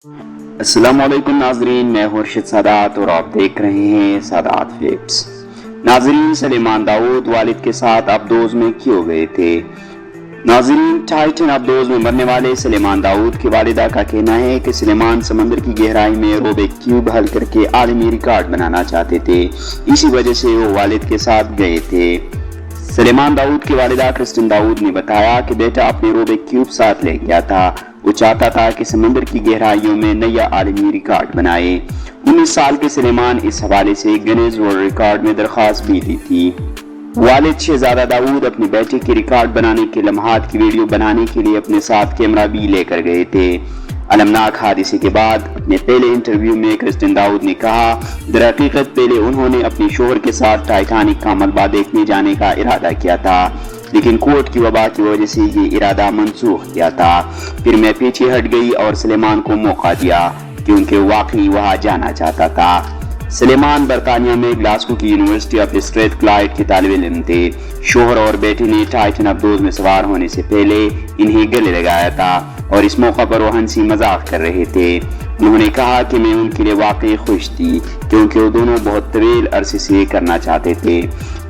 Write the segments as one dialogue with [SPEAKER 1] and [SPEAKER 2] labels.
[SPEAKER 1] अस्सलाम वालेकुम नाजरीन, मैं खुर्शीद सादात और आप देख रहे हैं सादात फैक्ट्स। नाजरीन, सलेमान दाऊद वालिद के साथ अब्दोज में क्यों गए थे? नाजरीन, टाइटन अब्दोज में मरने वाले सलेमान दाऊद की वालिदा का कहना है कि सलेमान समंदर की गहराई में रूबिक क्यूब हल करके आलमी रिकॉर्ड बनाना चाहते थे, इसी वजह से वो वालिद के साथ गए थे। सलेमान दाऊद की वालिदा क्रिस्टिन दाऊद ने बताया कि बेटा अपने रूबिक क्यूब साथ ले गया था। वो चाहता था कि समंदर की गहराइयों में नया आलमी रिकॉर्ड बनाए। 19 साल के सलेमान इस हवाले से गिनीज वर्ल्ड रिकॉर्ड में दरख्वास्त भी दी थी। वालिद शहजादा दाऊद अपने बेटे के रिकॉर्ड बनाने के लम्हात की वीडियो बनाने के लिए अपने साथ कैमरा भी लेकर गए थे। अलमनाक हादसे के बाद अपने पहले इंटरव्यू में क्रिस्टिन दाऊद ने कहा, दरहकीकत पहले उन्होंने अपने शोहर के साथ टाइटैनिक का मलबा देखने जाने का इरादा किया था, लेकिन कोर्ट की वबा की वजह से ये इरादा मनसूख किया था। फिर मैं पीछे हट गई और सलेमान को मौका दिया क्योंकि वाकई वहां जाना चाहता था। सलेमान बरतानिया में ग्लासगो की यूनिवर्सिटी ऑफ स्ट्रेथक्लाइड के तालिब इल्म थे। शोहर और बेटे ने टाइटन अब्दोज में सवार होने से पहले इन्हें गले लगाया था और इस मौका पर वो हंसी मजाक कर रहे थे। उन्होंने कहा कि मैं उनके लिए वाकई खुश थी क्योंकि वो दोनों बहुत तवील अरसे से करना चाहते थे।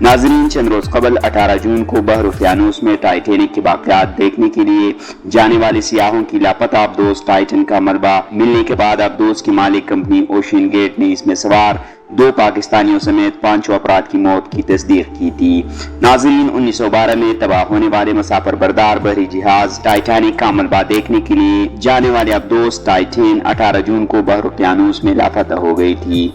[SPEAKER 1] नाजरीन, चंद रोज कबल 18 जून को बहर उक़यानुस में टाइटैनिक के बाक़ियात देखने के लिए जाने वाले सियाहों की लापता अब्दोज टाइटन का मलबा मिलने के बाद अब्दोज की मालिक कंपनी ओशियन गेट ने इसमें सवार 2 पाकिस्तानियों समेत 5 अफराद की मौत की तस्दीक की थी। नाज़रीन, 1912 में तबाह होने वाले मुसाफिर बरदार बहरी जहाज टाइटैनिक का मलबा देखने के लिए जाने वाले अब्दोज टाइटन 18 जून को बहर उक़यानुस में लापता हो गई थी।